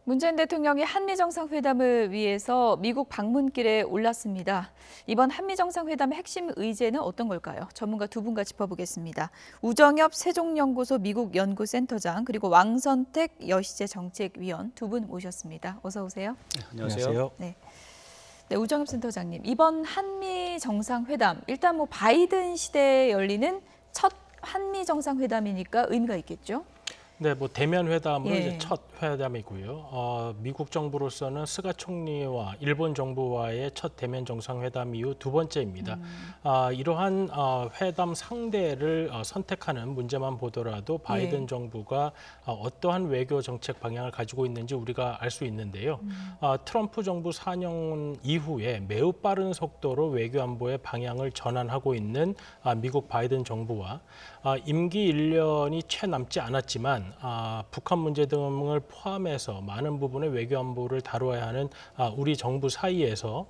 문재인 대통령이 한미 정상회담을 위해서 미국 방문길에 올랐습니다. 이번 한미 정상회담의 핵심 의제는 어떤 걸까요? 전문가 두 분과 짚어보겠습니다. 우정엽 세종연구소 미국 연구센터장 그리고 왕선택 여시재 정책위원 두 분 모셨습니다. 어서 오세요. 네, 안녕하세요. 네, 우정엽 센터장님, 이번 한미 정상회담 일단 바이든 시대에 열리는 첫 한미 정상회담이니까 의미가 있겠죠? 네, 대면 회담으로 예. 이제 첫 회담이고요. 미국 정부로서는 스가 총리와 일본 정부와의 첫 대면 정상회담 이후 두 번째입니다. 이러한 회담 상대를 선택하는 문제만 보더라도 바이든 예. 정부가 어떠한 외교 정책 방향을 가지고 있는지 우리가 알 수 있는데요. 트럼프 정부 4년 이후에 매우 빠른 속도로 외교 안보의 방향을 전환하고 있는 미국 바이든 정부와 임기 1년이 채 남지 않았지만 북한 문제 등을 포함해서 많은 부분의 외교 안보를 다뤄야 하는 우리 정부 사이에서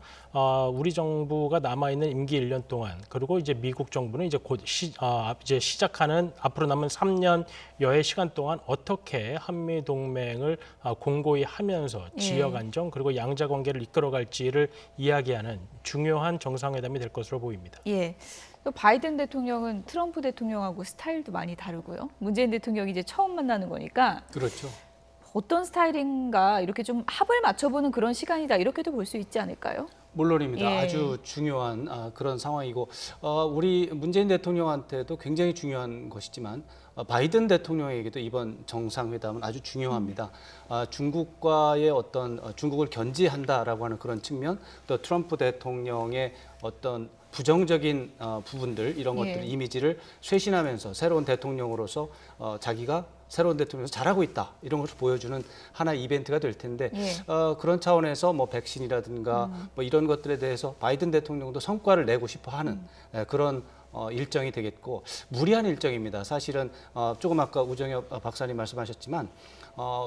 우리 정부가 남아 있는 임기 1년 동안 그리고 이제 미국 정부는 이제 곧 이제 시작하는 앞으로 남은 3년여의 시간 동안 어떻게 한미 동맹을 공고히 하면서 지역 안정 그리고 양자 관계를 이끌어갈지를 이야기하는 중요한 정상회담이 될 것으로 보입니다. 예. 또 바이든 대통령은 트럼프 대통령하고 스타일도 많이 다르고요. 문재인 대통령이 이제 처음 만나는 거니까 그렇죠. 어떤 스타일인가 이렇게 좀 합을 맞춰보는 그런 시간이다 이렇게도 볼 수 있지 않을까요? 물론입니다. 예. 아주 중요한 그런 상황이고 우리 문재인 대통령한테도 굉장히 중요한 것이지만 바이든 대통령에게도 이번 정상회담은 아주 중요합니다. 중국과의 어떤 중국을 견제한다라고 하는 그런 측면, 또 트럼프 대통령의 어떤 부정적인 부분들 이런 것들 이미지를 쇄신하면서 새로운 대통령으로서 자기가 새로운 대통령에서 잘하고 있다 이런 것을 보여주는 하나의 이벤트가 될 텐데 그런 차원에서 백신이라든가 이런 것들에 대해서 바이든 대통령도 성과를 내고 싶어하는 그런 일정이 되겠고 무리한 일정입니다. 사실은 조금 아까 우정엽 박사님 말씀하셨지만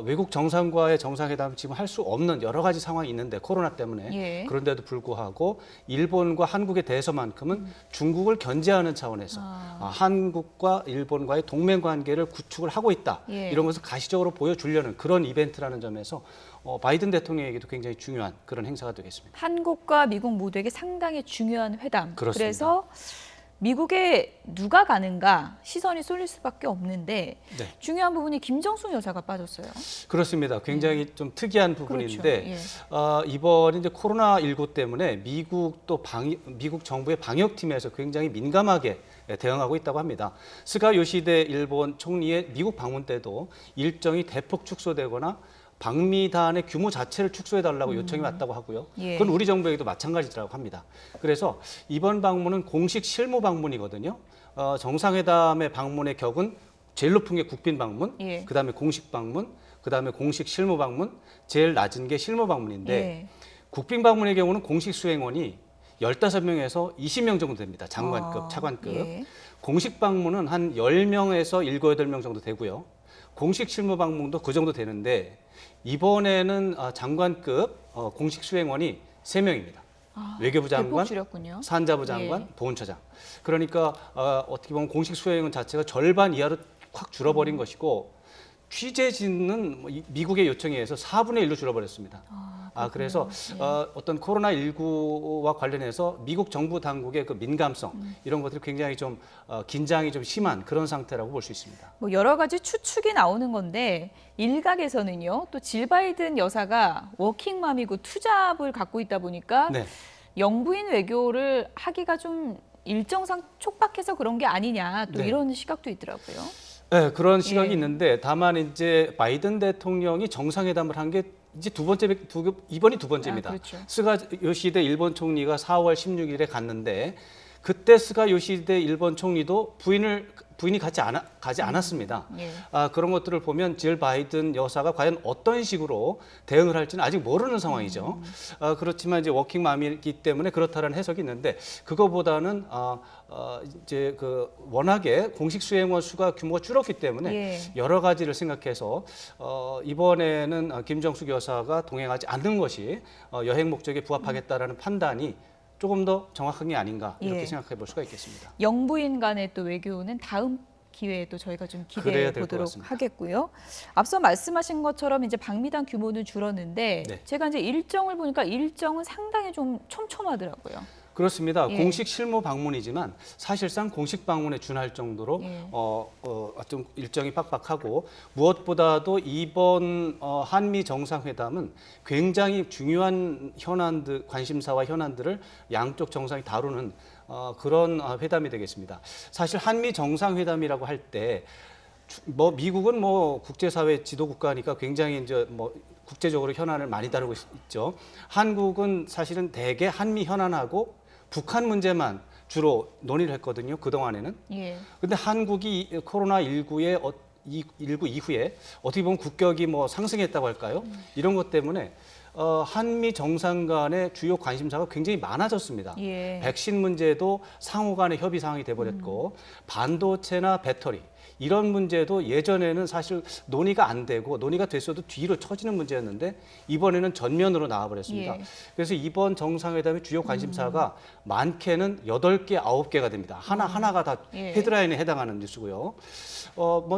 외국 정상과의 정상회담 지금 할 수 없는 여러 가지 상황이 있는데 코로나 때문에 그런데도 불구하고 일본과 한국에 대해서만큼은 중국을 견제하는 차원에서 한국과 일본과의 동맹 관계를 구축을 하고 있다 이런 것을 가시적으로 보여주려는 그런 이벤트라는 점에서 바이든 대통령에게도 굉장히 중요한 그런 행사가 되겠습니다. 한국과 미국 모두에게 상당히 중요한 회담. 그렇습니다. 그래서 미국에 누가 가는가 시선이 쏠릴 수밖에 없는데 중요한 부분이 김정숙 여사가 빠졌어요. 그렇습니다. 굉장히 좀 특이한 부분인데 이번 이제 코로나19 때문에 미국 정부의 방역팀에서 굉장히 민감하게 대응하고 있다고 합니다. 스가 요시대 일본 총리의 미국 방문 때도 일정이 대폭 축소되거나 방미단의 규모 자체를 축소해달라고 요청이 왔다고 하고요. 그건 우리 정부에게도 마찬가지라고 합니다. 그래서 이번 방문은 공식 실무 방문이거든요. 정상회담의 방문의 격은 제일 높은 게 국빈 방문, 그다음에 공식 방문, 그다음에 공식 실무 방문, 제일 낮은 게 실무 방문인데 국빈 방문의 경우는 공식 수행원이 15명에서 20명 정도 됩니다. 장관급, 차관급. 공식 방문은 한 10명에서 7, 8명 정도 되고요. 공식 실무 방문도 그 정도 되는데 이번에는 장관급 공식 수행원이 3명입니다. 외교부 장관, 산자부 장관, 보훈처장. 그러니까 어떻게 보면 공식 수행원 자체가 절반 이하로 확 줄어버린 것이고 취재진은 미국의 요청에 의해서 4분의 1로 줄어버렸습니다. 그래서 어떤 코로나19와 관련해서 미국 정부 당국의 그 민감성 이런 것들이 굉장히 좀 긴장이 좀 심한 그런 상태라고 볼 수 있습니다. 여러 가지 추측이 나오는 건데 일각에서는요. 또 질 바이든 여사가 워킹맘이고 투잡을 갖고 있다 보니까 영부인 외교를 하기가 좀 일정상 촉박해서 그런 게 아니냐 또 이런 시각도 있더라고요. 네, 그런 시각이 있는데 다만 이제 바이든 대통령이 정상회담을 한 게 이제 이번이 두 번째입니다. 스가 요시히데 일본 총리가 4월 16일에 갔는데 그때 스가 요시히데 일본 총리도 부인이 가지 않았습니다. 그런 것들을 보면 질 바이든 여사가 과연 어떤 식으로 대응을 할지는 아직 모르는 상황이죠. 그렇지만 이제 워킹맘이기 때문에 그렇다는 해석이 있는데 그거보다는 이제 워낙에 공식 수행원 수가 규모가 줄었기 때문에 여러 가지를 생각해서 이번에는 김정숙 여사가 동행하지 않는 것이 여행 목적에 부합하겠다라는 판단이 조금 더 정확한 게 아닌가 이렇게 생각해 볼 수가 있겠습니다. 영부인 간의 또 외교는 다음 기회에 또 저희가 좀 그래야 기대해 될것 보도록 같습니다. 하겠고요. 앞서 말씀하신 것처럼 이제 방미단 규모는 줄었는데 네. 제가 이제 일정을 보니까 일정은 상당히 좀 촘촘하더라고요. 그렇습니다. 예. 공식 실무 방문이지만 사실상 공식 방문에 준할 정도로 예. 좀 일정이 빡빡하고 무엇보다도 이번 한미 정상회담은 굉장히 중요한 현안들, 관심사와 현안들을 양쪽 정상이 다루는 그런 회담이 되겠습니다. 사실 한미 정상회담이라고 할 때 미국은 국제사회 지도 국가니까 굉장히 이제 국제적으로 현안을 많이 다루고 있죠. 한국은 사실은 대개 한미 현안하고 북한 문제만 주로 논의를 했거든요. 그동안에는. 예. 근데 한국이 코로나19에 19 이후에 어떻게 보면 국격이 상승했다고 할까요? 이런 것 때문에 한미 정상 간의 주요 관심사가 굉장히 많아졌습니다. 예. 백신 문제도 상호 간의 협의 사항이 돼버렸고 반도체나 배터리 이런 문제도 예전에는 사실 논의가 안 되고 논의가 됐어도 뒤로 처지는 문제였는데 이번에는 전면으로 나와버렸습니다. 예. 그래서 이번 정상회담의 주요 관심사가 많게는 8개, 9개가 됩니다. 하나가 다 예. 헤드라인에 해당하는 뉴스고요.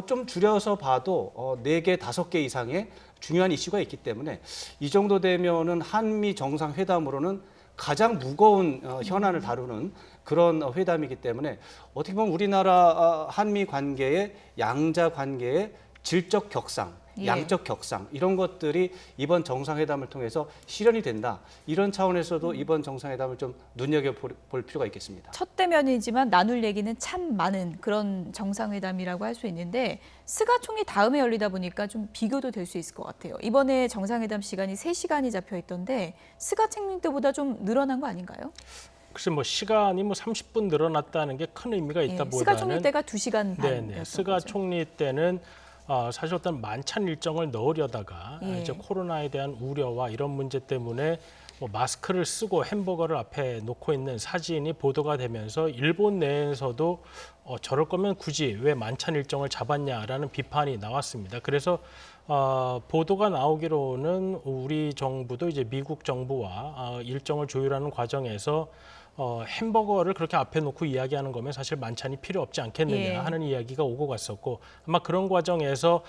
좀 줄여서 봐도 4개, 5개 이상의 중요한 이슈가 있기 때문에 이 정도 되면은 한미 정상회담으로는 가장 무거운 현안을 다루는 그런 회담이기 때문에 어떻게 보면 우리나라 한미 관계의 양자 관계의 질적 격상, 예. 양적 격상 이런 것들이 이번 정상회담을 통해서 실현이 된다. 이런 차원에서도 이번 정상회담을 좀 눈여겨볼 필요가 있겠습니다. 첫 대면이지만 나눌 얘기는 참 많은 그런 정상회담이라고 할 수 있는데 스가 총리 다음에 열리다 보니까 좀 비교도 될 수 있을 것 같아요. 이번에 정상회담 시간이 3시간이 잡혀 있던데 스가 총리 때보다 좀 늘어난 거 아닌가요? 글쎄 시간이 30분 늘어났다는 게 큰 의미가 예, 있다보다는 스가 총리 때가 2시간 반이었던 네네. 스가 거죠. 총리 때는 사실 어떤 만찬 일정을 넣으려다가 예. 이제 코로나에 대한 우려와 이런 문제 때문에 마스크를 쓰고 햄버거를 앞에 놓고 있는 사진이 보도가 되면서 일본 내에서도 저럴 거면 굳이 왜 만찬 일정을 잡았냐라는 비판이 나왔습니다. 그래서 보도가 나오기로는 우리 정부도 이제 미국 정부와 일정을 조율하는 과정에서 햄버거를 그렇게 앞에 놓고 이야기하는 거면 사실 만찬이 필요 없지 않겠느냐 예. 하는 이야기가 오고 갔었고 아마 그런 과정에서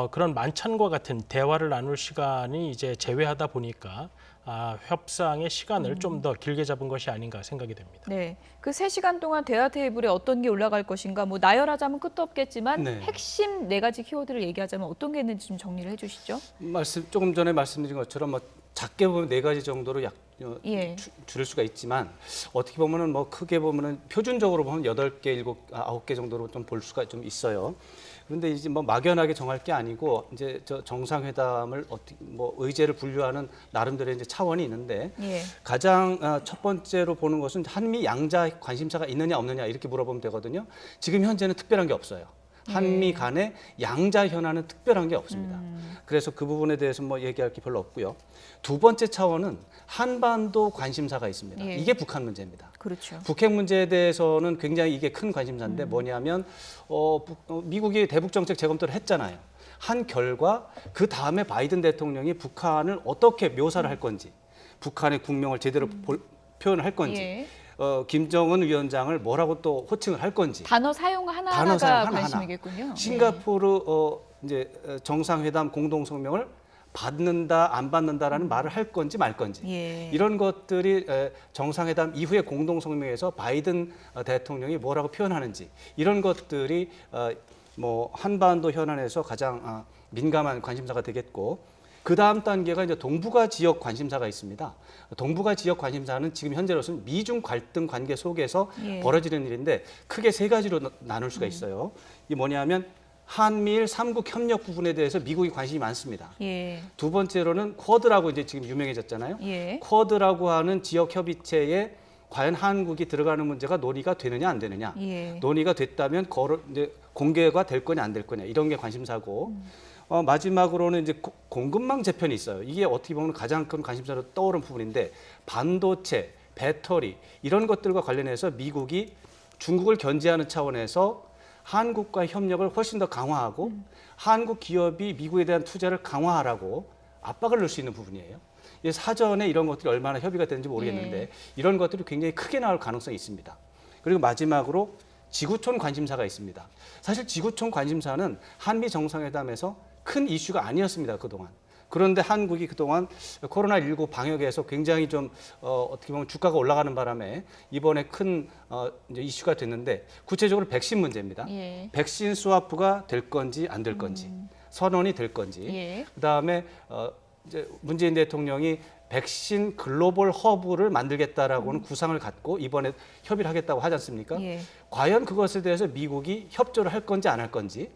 그런 만찬과 같은 대화를 나눌 시간이 이제 제외하다 보니까 협상의 시간을 좀 더 길게 잡은 것이 아닌가 생각이 됩니다. 네, 그 3시간 동안 대화 테이블에 어떤 게 올라갈 것인가 나열하자면 끝도 없겠지만 네. 핵심 4가지 키워드를 얘기하자면 어떤 게 있는지 좀 정리를 해주시죠. 조금 전에 말씀드린 것처럼 작게 보면 4가지 정도로 예. 줄일 수가 있지만 어떻게 보면은 크게 보면은 표준적으로 보면 8개, 7, 9개 정도로 좀 볼 수가 좀 있어요. 그런데 이제 막연하게 정할 게 아니고 이제 정상회담을 어떻게 의제를 분류하는 나름대로의 이제 차원이 있는데 예. 가장 첫 번째로 보는 것은 한미 양자 관심사가 있느냐 없느냐 이렇게 물어보면 되거든요. 지금 현재는 특별한 게 없어요. 한미 간의 양자 현안은 특별한 게 없습니다. 그래서 그 부분에 대해서 얘기할 게 별로 없고요. 두 번째 차원은 한반도 관심사가 있습니다. 예. 이게 북한 문제입니다. 그렇죠. 북핵 문제에 대해서는 굉장히 이게 큰 관심사인데 뭐냐면 미국이 대북 정책 재검토를 했잖아요. 한 결과 그 다음에 바이든 대통령이 북한을 어떻게 묘사를 할 건지, 북한의 국명을 제대로 표현을 할 건지. 예. 김정은 위원장을 뭐라고 또 호칭을 할 건지 단어 사용 단어 하나하나가 사용 하나하나. 관심이겠군요. 싱가포르 이제 정상회담 공동 성명을 받는다 안 받는다라는 말을 할 건지 말 건지 예. 이런 것들이 정상회담 이후에 공동 성명에서 바이든 대통령이 뭐라고 표현하는지 이런 것들이 한반도 현안에서 가장 민감한 관심사가 되겠고 그 다음 단계가 이제 동북아 지역 관심사가 있습니다. 동북아 지역 관심사는 지금 현재로서는 미중 갈등 관계 속에서 예. 벌어지는 일인데 크게 3가지로 나눌 수가 있어요. 이게 뭐냐면 한미일 3국 협력 부분에 대해서 미국이 관심이 많습니다. 예. 두 번째로는 쿼드라고 이제 지금 유명해졌잖아요. 예. 쿼드라고 하는 지역 협의체에 과연 한국이 들어가는 문제가 논의가 되느냐 안 되느냐. 예. 논의가 됐다면 이제 공개가 될 거냐 안 될 거냐 이런 게 관심사고 마지막으로는 이제 공급망 재편이 있어요. 이게 어떻게 보면 가장 큰 관심사로 떠오른 부분인데 반도체, 배터리 이런 것들과 관련해서 미국이 중국을 견제하는 차원에서 한국과의 협력을 훨씬 더 강화하고 한국 기업이 미국에 대한 투자를 강화하라고 압박을 넣을 수 있는 부분이에요. 사전에 이런 것들이 얼마나 협의가 되는지 모르겠는데 예. 이런 것들이 굉장히 크게 나올 가능성이 있습니다. 그리고 마지막으로 지구촌 관심사가 있습니다. 사실 지구촌 관심사는 한미 정상회담에서 큰 이슈가 아니었습니다, 그동안. 그런데 한국이 그동안 코로나19 방역에서 굉장히 좀 어떻게 보면 주가가 올라가는 바람에 이번에 큰 이제 이슈가 됐는데 구체적으로 백신 문제입니다. 예. 백신 스와프가 될 건지 안 될 건지, 선언이 될 건지, 예. 그다음에 이제 문재인 대통령이 백신 글로벌 허브를 만들겠다라고는 구상을 갖고 이번에 협의를 하겠다고 하지 않습니까? 예. 과연 그것에 대해서 미국이 협조를 할 건지 안 할 건지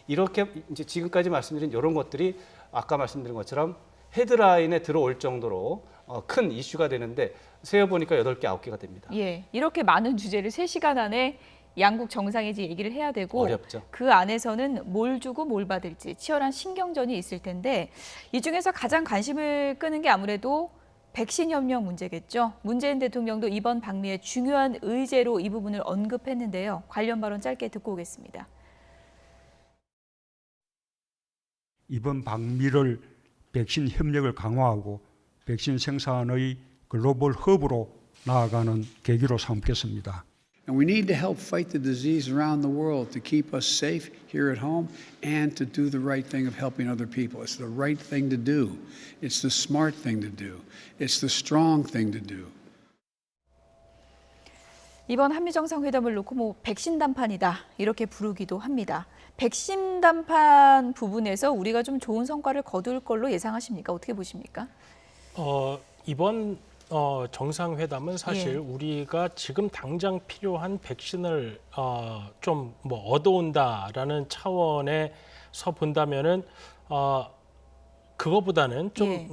이렇게 이제 지금까지 말씀드린 이런 것들이 아까 말씀드린 것처럼 헤드라인에 들어올 정도로 큰 이슈가 되는데 세어보니까 8개, 9개가 됩니다. 예. 이렇게 많은 주제를 3시간 안에 양국 정상회지 얘기를 해야 되고 어렵죠. 그 안에서는 뭘 주고 뭘 받을지 치열한 신경전이 있을 텐데 이 중에서 가장 관심을 끄는 게 아무래도 백신 협력 문제겠죠. 문재인 대통령도 이번 방미의 중요한 의제로 이 부분을 언급했는데요. 관련 발언 짧게 듣고 오겠습니다. 이번 방미를 백신 협력을 강화하고 백신 생산의 글로벌 허브로 나아가는 계기로 삼겠습니다. And we need to help fight the disease around the world to keep us safe here at home and to do the right thing of helping other people. It's the right thing to do. It's the smart thing to do. It's the strong thing to do. 이번 한미 정상회담을 놓고 백신 담판이다 이렇게 부르기도 합니다. 백신 담판 부분에서 우리가 좀 좋은 성과를 거둘 걸로 예상하십니까? 어떻게 보십니까? 이번 정상회담은 사실 예. 우리가 지금 당장 필요한 백신을 좀 얻어온다라는 차원에서 본다면은 그거보다는 좀 예.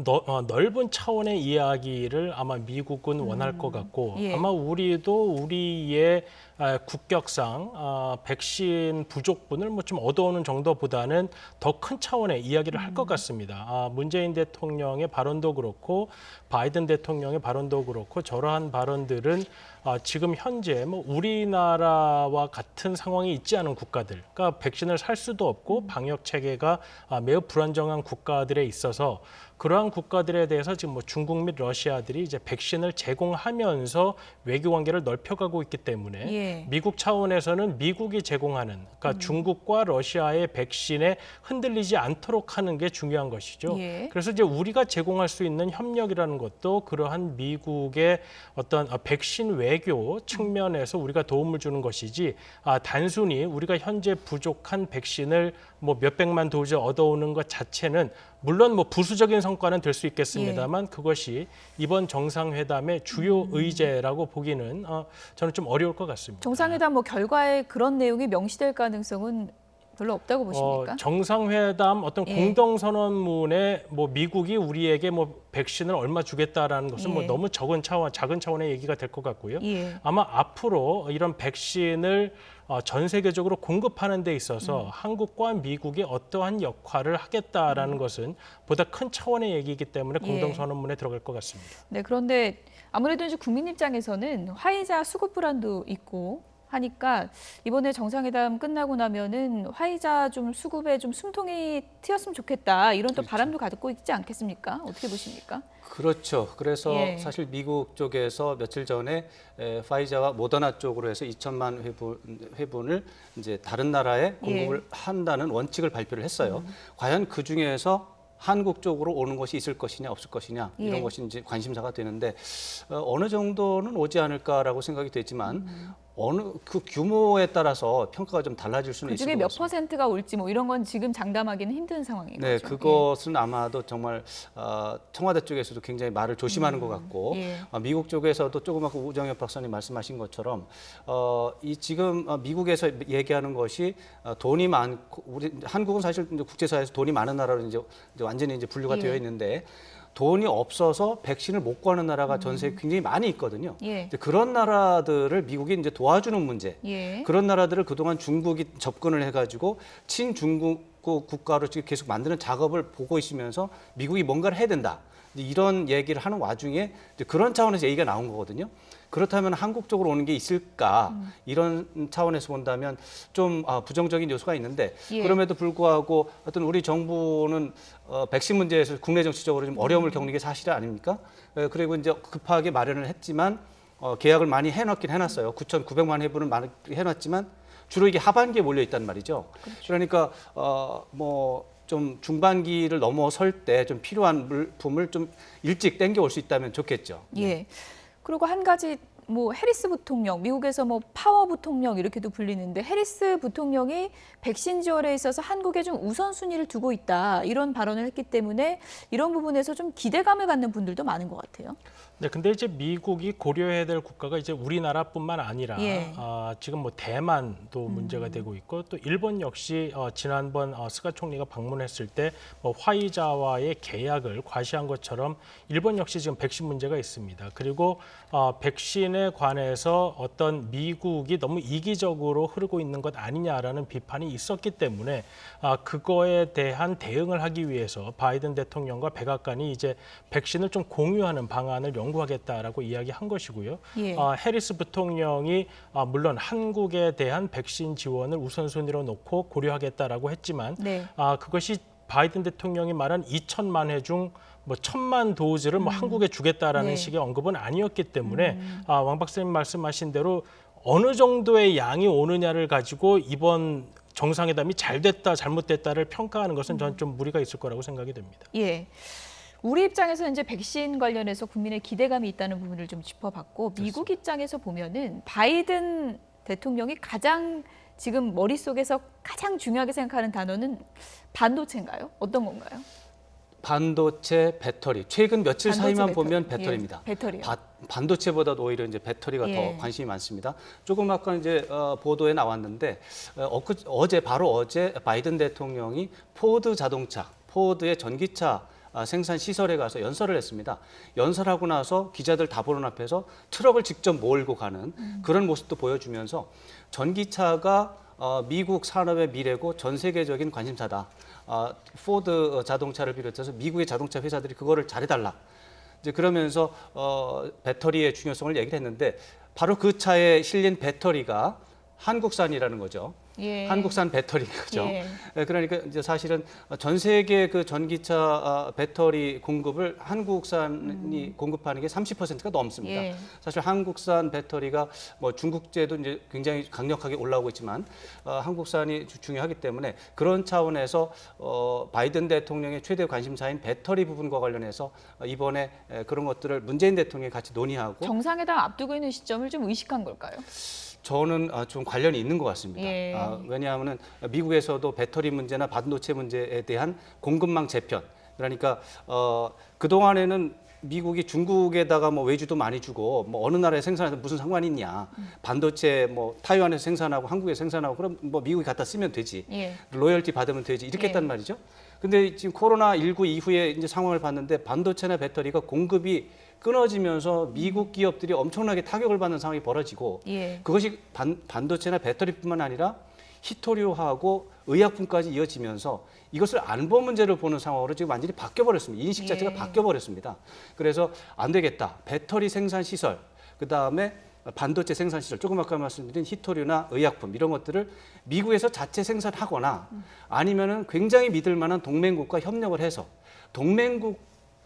넓은 차원의 이야기를 아마 미국은 원할 것 같고 예. 아마 우리도 우리의 국격상 백신 부족분을 좀 얻어오는 정도보다는 더 큰 차원의 이야기를 할 것 같습니다. 문재인 대통령의 발언도 그렇고 바이든 대통령의 발언도 그렇고 저러한 발언들은 지금 현재 우리나라와 같은 상황이 있지 않은 국가들, 그러니까 백신을 살 수도 없고 방역 체계가 매우 불안정한 국가들에 있어서 그러한 국가들에 대해서 지금 중국 및 러시아들이 이제 백신을 제공하면서 외교 관계를 넓혀가고 있기 때문에 예. 미국 차원에서는 미국이 제공하는, 그러니까 중국과 러시아의 백신에 흔들리지 않도록 하는 게 중요한 것이죠. 예. 그래서 이제 우리가 제공할 수 있는 협력이라는 것도 그러한 미국의 어떤 백신 외교 측면에서 우리가 도움을 주는 것이지 단순히 우리가 현재 부족한 백신을 몇백만 도즈 얻어오는 것 자체는 물론 부수적인 성과는 될 수 있겠습니다만 그것이 이번 정상회담의 주요 의제라고 보기는 저는 좀 어려울 것 같습니다. 정상회담 결과에 그런 내용이 명시될 가능성은 별로 없다고 보십니까? 정상회담 어떤 예. 공동선언문에 미국이 우리에게 백신을 얼마 주겠다라는 것은 예. 너무 작은 차원의 얘기가 될 것 같고요. 예. 아마 앞으로 이런 백신을 전 세계적으로 공급하는 데 있어서 한국과 미국이 어떠한 역할을 하겠다라는 것은 보다 큰 차원의 얘기이기 때문에 예. 공동선언문에 들어갈 것 같습니다. 네, 그런데 아무래도 이제 국민 입장에서는 화이자 수급 불안도 있고 하니까 이번에 정상회담 끝나고 나면은 화이자 좀 수급에 좀 숨통이 트였으면 좋겠다 이런 또 바람도 가득고 있지 않겠습니까? 어떻게 보십니까? 그렇죠. 그래서 예. 사실 미국 쪽에서 며칠 전에 파이자와 모더나 쪽으로 해서 2천만 회분을 이제 다른 나라에 공급을 한다는 원칙을 발표를 했어요. 과연 그 중에서 한국 쪽으로 오는 것이 있을 것이냐 없을 것이냐 이런 예. 것이 이제 관심사가 되는데 어느 정도는 오지 않을까라고 생각이 되지만 어느 그 규모에 따라서 평가가 좀 달라질 수는 있을 그중에 것 몇 같습니다. 퍼센트가 올지 이런 건 지금 장담하기는 힘든 상황인 네, 거죠. 그것은 아마도 정말 청와대 쪽에서도 굉장히 말을 조심하는 것 같고 예. 미국 쪽에서도 조금 아까 우정엽 박사님 말씀하신 것처럼 이 지금 미국에서 얘기하는 것이 돈이 많고 우리 한국은 사실 이제 국제사회에서 돈이 많은 나라로 이제 완전히 이제 분류가 예. 되어 있는데 돈이 없어서 백신을 못 구하는 나라가 전 세계에 굉장히 많이 있거든요. 예. 이제 그런 나라들을 미국이 이제 도와주는 문제. 예. 그런 나라들을 그동안 중국이 접근을 해가지고 친중국 국가로 지금 계속 만드는 작업을 보고 있으면서 미국이 뭔가를 해야 된다. 이런 얘기를 하는 와중에 이제 그런 차원에서 얘기가 나온 거거든요. 그렇다면 한국 쪽으로 오는 게 있을까? 이런 차원에서 본다면 좀 부정적인 요소가 있는데 예. 그럼에도 불구하고 어떤 우리 정부는 백신 문제에서 국내 정치적으로 좀 어려움을 겪는 게 사실 아닙니까? 그리고 이제 급하게 마련을 했지만 계약을 많이 해놨긴 해놨어요. 9,900만 회분을 많이 해놨지만 주로 이게 하반기에 몰려 있단 말이죠. 그러니까 뭐 좀 중반기를 넘어설 때 좀 필요한 물품을 좀 일찍 땡겨올 수 있다면 좋겠죠. 예. 그리고 한 가지 뭐 해리스 부통령, 미국에서 뭐 파워 부통령 이렇게도 불리는데 해리스 부통령이 백신 지원에 있어서 한국에 좀 우선순위를 두고 있다 이런 발언을 했기 때문에 이런 부분에서 좀 기대감을 갖는 분들도 많은 것 같아요. 네, 근데 이제 미국이 고려해야 될 국가가 이제 우리나라뿐만 아니라 예. 지금 뭐 대만도 문제가 되고 있고 또 일본 역시 지난번 스가 총리가 방문했을 때 뭐 화이자와의 계약을 과시한 것처럼 일본 역시 지금 백신 문제가 있습니다. 그리고 백신에 관해서 어떤 미국이 너무 이기적으로 흐르고 있는 것 아니냐라는 비판이 있었기 때문에 그거에 대한 대응을 하기 위해서 바이든 대통령과 백악관이 이제 백신을 좀 공유하는 방안을 연구하겠다라고 이야기한 것이고요. 예. 해리스 부통령이 물론 한국에 대한 백신 지원을 우선순위로 놓고 고려하겠다라고 했지만 네. 그것이 바이든 대통령이 말한 2천만 회 중 뭐 1,000만 도즈를 뭐 한국에 주겠다라는 네. 식의 언급은 아니었기 때문에 왕 박사님 말씀하신 대로 어느 정도의 양이 오느냐를 가지고 이번 정상회담이 잘 됐다 잘못됐다를 평가하는 것은 저는 좀 무리가 있을 거라고 생각이 됩니다. 예. 우리 입장에서 이제 백신 관련해서 국민의 기대감이 있다는 부분을 좀 짚어봤고 미국 입장에서 보면은 바이든 대통령이 가장 지금 머릿속에서 가장 중요하게 생각하는 단어는 반도체인가요? 어떤 건가요? 반도체, 배터리. 최근 며칠 반도체, 사이만 배터리. 보면 배터리입니다. 예, 배터리요. 반도체보다도 오히려 이제 배터리가 예. 더 관심이 많습니다. 조금 아까 이제 보도에 나왔는데 어제 바로 어제 바이든 대통령이 포드 자동차, 포드의 전기차 생산 시설에 가서 연설을 했습니다. 연설하고 나서 기자들 다보는 앞에서 트럭을 직접 몰고 가는 그런 모습도 보여주면서 전기차가 미국 산업의 미래고 전 세계적인 관심사다. 포드 자동차를 비롯해서 미국의 자동차 회사들이 그거를 잘해달라. 이제 그러면서 배터리의 중요성을 얘기를 했는데 바로 그 차에 실린 배터리가 한국산이라는 거죠. 예. 한국산 배터리인 거죠. 예. 그러니까 이제 사실은 전 세계 그 전기차 배터리 공급을 한국산이 공급하는 게 30%가 넘습니다. 예. 사실 한국산 배터리가 뭐 중국제도 이제 굉장히 강력하게 올라오고 있지만 한국산이 중요하기 때문에 그런 차원에서 바이든 대통령의 최대 관심사인 배터리 부분과 관련해서 이번에 그런 것들을 문재인 대통령이 같이 논의하고 정상회담 앞두고 있는 시점을 좀 의식한 걸까요? 저는 좀 관련이 있는 것 같습니다. 예. 왜냐하면 미국에서도 배터리 문제나 반도체 문제에 대한 공급망 재편, 그러니까 그동안에는 미국이 중국에다가 뭐 외주도 많이 주고 뭐 어느 나라에 생산해서 무슨 상관이 있냐. 반도체 뭐 타이완에서 생산하고 한국에서 생산하고 그럼 뭐 미국이 갖다 쓰면 되지. 예. 로열티 받으면 되지. 이렇게 예. 했단 말이죠. 근데 지금 코로나19 이후에 이제 상황을 봤는데 반도체나 배터리가 공급이 끊어지면서 미국 기업들이 엄청나게 타격을 받는 상황이 벌어지고 예. 그것이 반도체나 배터리뿐만 아니라 희토류하고 의약품까지 이어지면서 이것을 안보 문제를 보는 상황으로 지금 완전히 바뀌어버렸습니다. 인식 자체가 예. 바뀌어버렸습니다. 그래서 안 되겠다. 배터리 생산 시설, 그다음에 반도체 생산 시설, 조금 아까 말씀드린 희토류나 의약품 이런 것들을 미국에서 자체 생산하거나 아니면은 굉장히 믿을 만한 동맹국과 협력을 해서 동맹국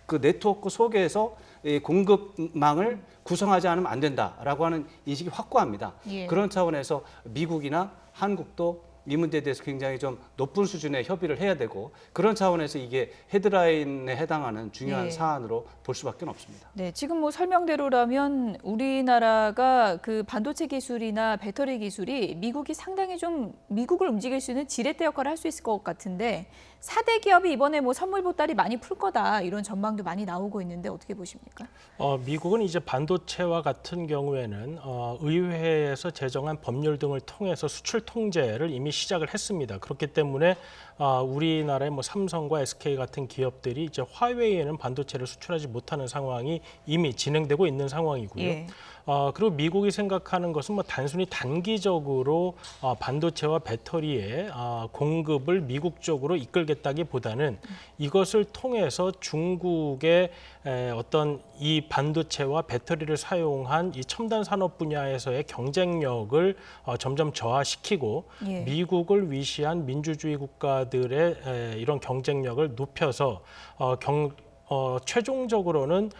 그 네트워크 속에서 공급망을 구성하지 않으면 안 된다라고 하는 인식이 확고합니다. 예. 그런 차원에서 미국이나 한국도 이 문제에 대해서 굉장히 좀 높은 수준의 협의를 해야 되고 그런 차원에서 이게 헤드라인에 해당하는 중요한 예. 사안으로 볼 수밖에 없습니다. 네, 지금 뭐 설명대로라면 우리나라가 그 반도체 기술이나 배터리 기술이 미국이 상당히 좀 미국을 움직일 수 있는 지렛대 역할을 할 수 있을 것 같은데 4대 기업이 이번에 뭐 선물 보따리 많이 풀 거다 이런 전망도 많이 나오고 있는데 어떻게 보십니까? 미국은 이제 반도체와 같은 경우에는 의회에서 제정한 법률 등을 통해서 수출 통제를 이미 시작을 했습니다. 그렇기 때문에 우리나라의 뭐 삼성과 SK 같은 기업들이 이제 화웨이에는 반도체를 수출하지 못하는 상황이 이미 진행되고 있는 상황이고요. 예. 그리고 미국이 생각하는 것은 뭐 단순히 단기적으로 반도체와 배터리의 공급을 미국 쪽으로 이끌겠다기보다는 이것을 통해서 중국의 어떤 이 반도체와 배터리를 사용한 이 첨단 산업 분야에서의 경쟁력을 점점 저하시키고 예. 미국을 위시한 민주주의 국가들의 이런 경쟁력을 높여서 최종적으로는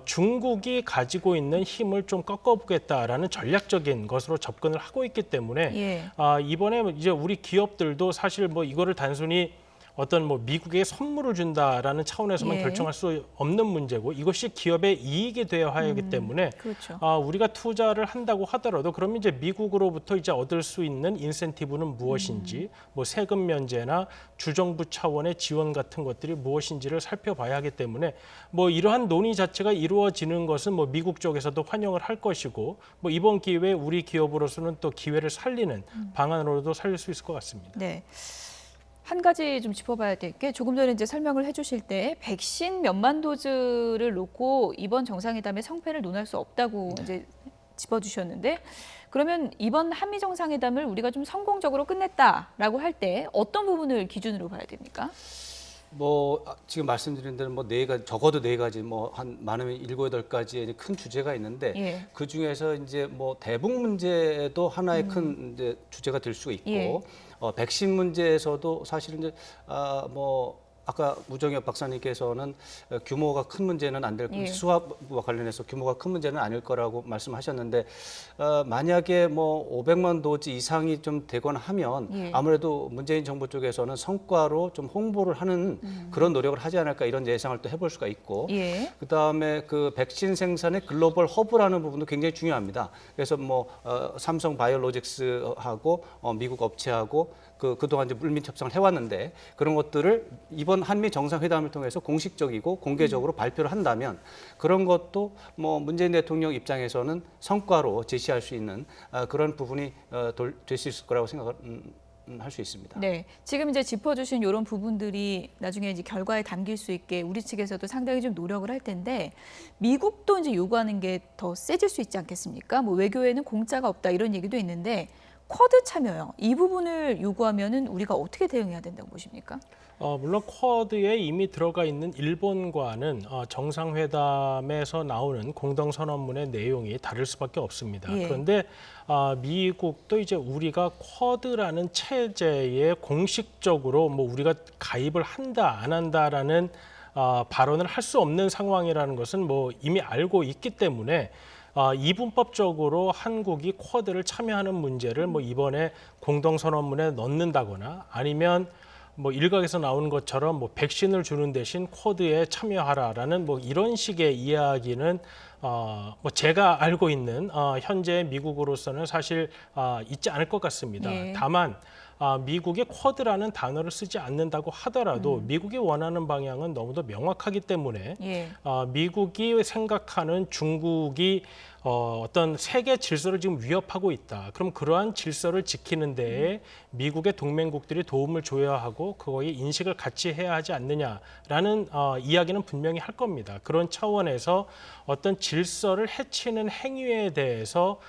중국이 가지고 있는 힘을 좀 꺾어보겠다라는 전략적인 것으로 접근을 하고 있기 때문에 예. 이번에 이제 우리 기업들도 사실 뭐 이거를 단순히 어떤 뭐 미국에 선물을 준다라는 차원에서만 예. 결정할 수 없는 문제고 이것이 기업의 이익이 되어야 하기 때문에 그렇죠. 우리가 투자를 한다고 하더라도 그럼 이제 미국으로부터 이제 얻을 수 있는 인센티브는 무엇인지 뭐 세금 면제나 주정부 차원의 지원 같은 것들이 무엇인지를 살펴봐야 하기 때문에 뭐 이러한 논의 자체가 이루어지는 것은 뭐 미국 쪽에서도 환영을 할 것이고 뭐 이번 기회에 우리 기업으로서는 또 기회를 살리는 방안으로도 살릴 수 있을 것 같습니다. 네. 한 가지 좀 짚어봐야 될 게 조금 전에 이제 설명을 해주실 때 백신 몇만 도즈를 놓고 이번 정상회담의 성패를 논할 수 없다고 이제 짚어주셨는데 그러면 이번 한미 정상회담을 우리가 좀 성공적으로 끝냈다라고 할 때 어떤 부분을 기준으로 봐야 됩니까? 뭐 지금 말씀드린 대로 뭐 네 가지 적어도 네 가지 뭐 한 많으면 7, 8가지의 큰 주제가 있는데 예. 그 중에서 이제 뭐 대북 문제도 하나의 큰 이제 주제가 될 수가 있고 예. 백신 문제에서도 사실은 이제 뭐 아까 우정엽 박사님께서는 규모가 큰 문제는 안 될 예. 수화와 관련해서 규모가 큰 문제는 아닐 거라고 말씀하셨는데 만약에 뭐 500만 도즈 이상이 좀 되거나 하면 예. 아무래도 문재인 정부 쪽에서는 성과로 좀 홍보를 하는 그런 노력을 하지 않을까 이런 예상을 또 해볼 수가 있고 예. 그다음에 그 백신 생산의 글로벌 허브라는 부분도 굉장히 중요합니다. 그래서 뭐 삼성 바이오로직스하고 미국 업체하고 그동안 이제 물밑 협상을 해왔는데 그런 것들을 이번 한미 정상회담을 통해서 공식적이고 공개적으로 발표를 한다면 그런 것도 뭐 문재인 대통령 입장에서는 성과로 제시할 수 있는 그런 부분이 될 수 있을 거라고 생각을 할 수 있습니다. 네, 지금 이제 짚어주신 이런 부분들이 나중에 이제 결과에 담길 수 있게 우리 측에서도 상당히 좀 노력을 할 텐데 미국도 이제 요구하는 게 더 세질 수 있지 않겠습니까? 뭐 외교에는 공짜가 없다 이런 얘기도 있는데 쿼드 참여요. 이 부분을 요구하면은 우리가 어떻게 대응해야 된다고 보십니까? 물론 쿼드에 이미 들어가 있는 일본과는 정상회담에서 나오는 공동선언문의 내용이 다를 수밖에 없습니다. 예. 그런데 미국도 이제 우리가 쿼드라는 체제에 공식적으로 뭐 우리가 가입을 한다 안 한다라는 발언을 할 수 없는 상황이라는 것은 뭐 이미 알고 있기 때문에 이분법적으로 한국이 쿼드를 참여하는 문제를 뭐 이번에 공동선언문에 넣는다거나 아니면 뭐 일각에서 나오는 것처럼 뭐 백신을 주는 대신 쿼드에 참여하라라는 뭐 이런 식의 이야기는 뭐 제가 알고 있는 현재 미국으로서는 사실 있지 않을 것 같습니다. 예. 다만 미국이 쿼드라는 단어를 쓰지 않는다고 하더라도 미국이 원하는 방향은 너무도 명확하기 때문에 예. 미국이 생각하는 중국이 어떤 세계 질서를 지금 위협하고 있다. 그럼 그러한 질서를 지키는 데에 미국의 동맹국들이 도움을 줘야 하고 그거에 인식을 같이 해야 하지 않느냐라는 이야기는 분명히 할 겁니다. 그런 차원에서 어떤 질서를 해치는 행위에 대해서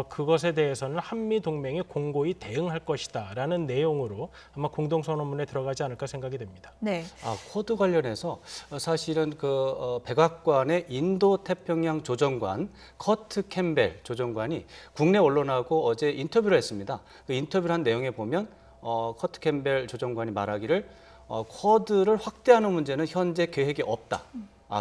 그것에 대해서는 한미 동맹이 공고히 대응할 것이다라는 내용으로 아마 공동선언문에 들어가지 않을까 생각이 됩니다. 네. 쿼드 관련해서 사실은 백악관의 인도 태평양 조정관 커트 캠벨 조정관이 국내 언론하고 어제 인터뷰를 했습니다. 그 인터뷰를 한 내용에 보면 커트 캠벨 조정관이 말하기를 쿼드를 확대하는 문제는 현재 계획이 없다.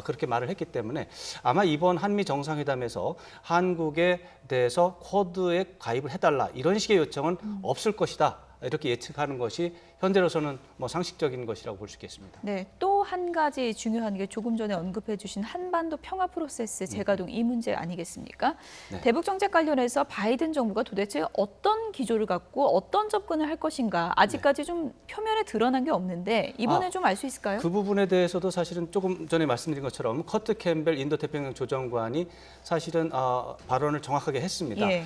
그렇게 말을 했기 때문에 아마 이번 한미 정상회담에서 한국에 대해서 쿼드에 가입을 해달라 이런 식의 요청은 없을 것이다. 이렇게 예측하는 것이 현재로서는 뭐 상식적인 것이라고 볼 수 있겠습니다. 네, 또 한 가지 중요한 게 조금 전에 언급해 주신 한반도 평화 프로세스 재가동 이 문제 아니겠습니까? 네. 대북 정책 관련해서 바이든 정부가 도대체 어떤 기조를 갖고 어떤 접근을 할 것인가 아직까지 좀 표면에 드러난 게 없는데 이번에 좀 알 수 있을까요? 그 부분에 대해서도 사실은 조금 전에 말씀드린 것처럼 커트 캠벨 인도태평양 조정관이 사실은 발언을 정확하게 했습니다. 예.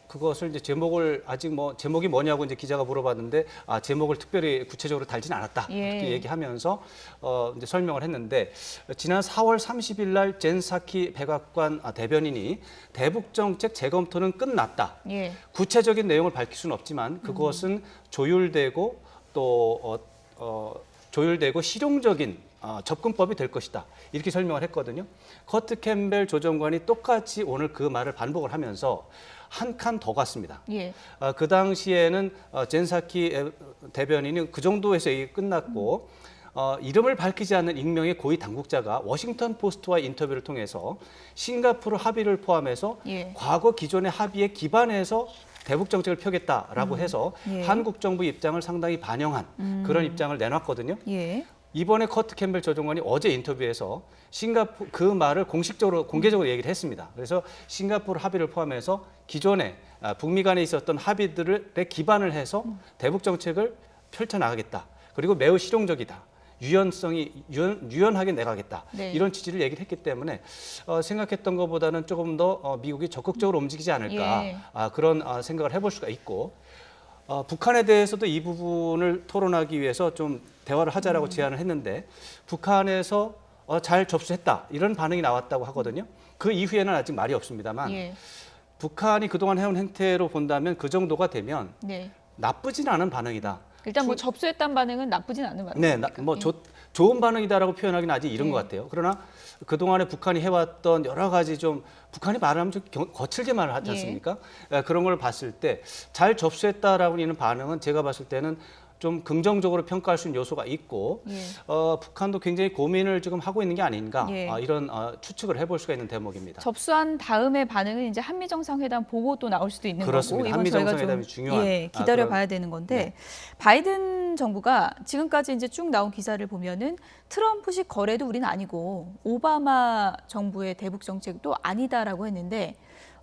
그것을 이제 제목을 아직 뭐 제목이 뭐냐고 이제 기자가 물어봤는데 제목을 특별히 구체적으로 달지는 않았다 이렇게 얘기하면서 이제 설명을 했는데 지난 4월 30일 날 젠사키 백악관 대변인이 대북 정책 재검토는 끝났다. 예. 구체적인 내용을 밝힐 수는 없지만 그것은 조율되고 또 조율되고 실용적인 접근법이 될 것이다. 이렇게 설명을 했거든요. 커트 캠벨 조정관이 똑같이 오늘 그 말을 반복을 하면서 한 칸 더 갔습니다. 예. 그 당시에는 젠사키 대변인이 그 정도에서 얘기 끝났고 이름을 밝히지 않는 익명의 고위 당국자가 워싱턴 포스트와의 인터뷰를 통해서 싱가포르 합의를 포함해서 예. 과거 기존의 합의에 기반해서 대북 정책을 펴겠다라고 해서 예. 한국 정부 입장을 상당히 반영한 그런 입장을 내놨거든요. 예. 이번에 커트 캠벨 조정관이 어제 인터뷰에서 싱가포르 그 말을 공식적으로 공개적으로 얘기를 했습니다. 그래서 싱가포르 합의를 포함해서 기존에 북미 간에 있었던 합의들에 기반을 해서 대북 정책을 펼쳐나가겠다. 그리고 매우 실용적이다. 유연하게 내가겠다. 네. 이런 취지를 얘기를 했기 때문에 생각했던 것보다는 조금 더 미국이 적극적으로 움직이지 않을까 예. 그런 생각을 해볼 수가 있고 북한에 대해서도 이 부분을 토론하기 위해서 좀 대화를 하자라고 제안을 했는데 북한에서 잘 접수했다 이런 반응이 나왔다고 하거든요. 그 이후에는 아직 말이 없습니다만 예. 북한이 그동안 해온 행태로 본다면 그 정도가 되면 네. 나쁘진 않은 반응이다. 일단 뭐 접수했다는 반응은 나쁘진 않은 네, 반응입니까? 뭐 예. 좋은 반응이다라고 표현하기는 아직 이른 네. 것 같아요. 그러나 그동안에 북한이 해왔던 여러 가지 좀 북한이 말하면 좀 거칠게 말을 하지 예. 않습니까? 그런 걸 봤을 때 잘 접수했다라고 하는 반응은 제가 봤을 때는 좀 긍정적으로 평가할 수 있는 요소가 있고 예. 북한도 굉장히 고민을 지금 하고 있는 게 아닌가 예. 이런 추측을 해볼 수가 있는 대목입니다. 접수한 다음의 반응은 이제 한미 정상회담 보고 또 나올 수도 있는 그렇습니다. 거고 한미 저희가 정상회담이 중요한 기다려 그런- 봐야 되는 건데 네. 바이든 정부가 지금까지 이제 쭉 나온 기사를 보면은 트럼프식 거래도 우리는 아니고 오바마 정부의 대북 정책도 아니다라고 했는데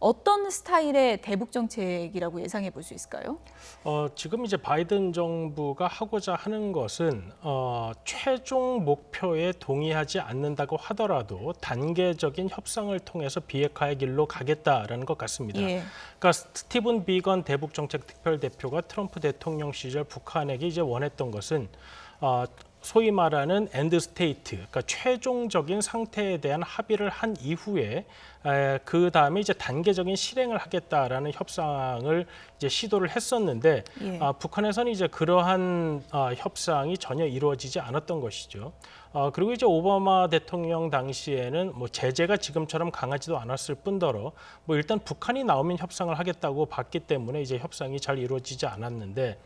어떤 스타일의 대북 정책이라고 예상해 볼 수 있을까요? 지금 이제 바이든 정부가 하고자 하는 것은 최종 목표에 동의하지 않는다고 하더라도 단계적인 협상을 통해서 비핵화의 길로 가겠다라는 것 같습니다. 예. 그러니까 스티븐 비건 대북 정책 특별 대표가 트럼프 대통령 시절 북한에게 이제 원했던 것은 소위 말하는 엔드 스테이트, 그러니까 최종적인 상태에 대한 합의를 한 이후에 그 다음에 이제 단계적인 실행을 하겠다라는 협상을 이제 시도를 했었는데 예. 북한에서는 이제 그러한 협상이 전혀 이루어지지 않았던 것이죠. 그리고 이제 오바마 대통령 당시에는 뭐 제재가 지금처럼 강하지도 않았을 뿐더러 뭐 일단 북한이 나오면 협상을 하겠다고 봤기 때문에 이제 협상이 잘 이루어지지 않았는데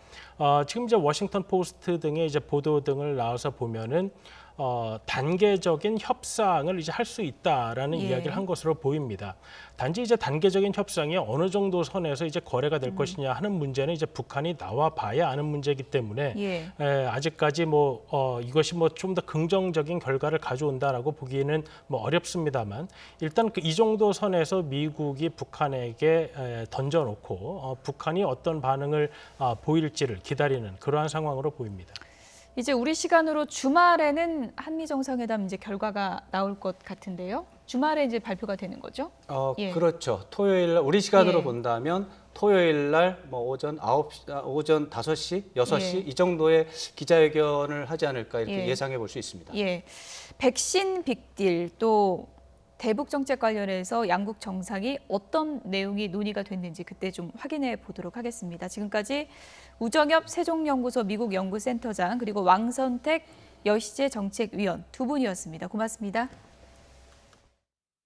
지금 이제 워싱턴 포스트 등의 이제 보도 등을 나와서 보면은 단계적인 협상을 이제 할 수 있다라는 예. 이야기를 한 것으로 보입니다. 단지 이제 단계적인 협상이 어느 정도 선에서 이제 거래가 될 것이냐 하는 문제는 이제 북한이 나와 봐야 아는 문제이기 때문에 예. 아직까지 뭐 이것이 뭐 좀 더 긍정적인 결과를 가져온다라고 보기에는 뭐 어렵습니다만 일단 이 정도 선에서 미국이 북한에게 던져놓고 북한이 어떤 반응을 보일지를 기다리는 그러한 상황으로 보입니다. 이제 우리 시간으로 주말에는 한미 정상회담 이제 결과가 나올 것 같은데요. 주말에 이제 발표가 되는 거죠? 예. 그렇죠. 토요일 날 우리 시간으로 예. 본다면 토요일 날 뭐 오전 5시, 6시 예. 이 정도의 기자회견을 하지 않을까 이렇게 예. 예상해 볼 수 있습니다. 예. 백신 빅딜 또 대북 정책 관련해서 양국 정상이 어떤 내용이 논의가 됐는지 그때 좀 확인해 보도록 하겠습니다. 지금까지 우정엽 세종연구소 미국 연구센터장 그리고 왕선택 여시재 정책위원 두 분이었습니다. 고맙습니다.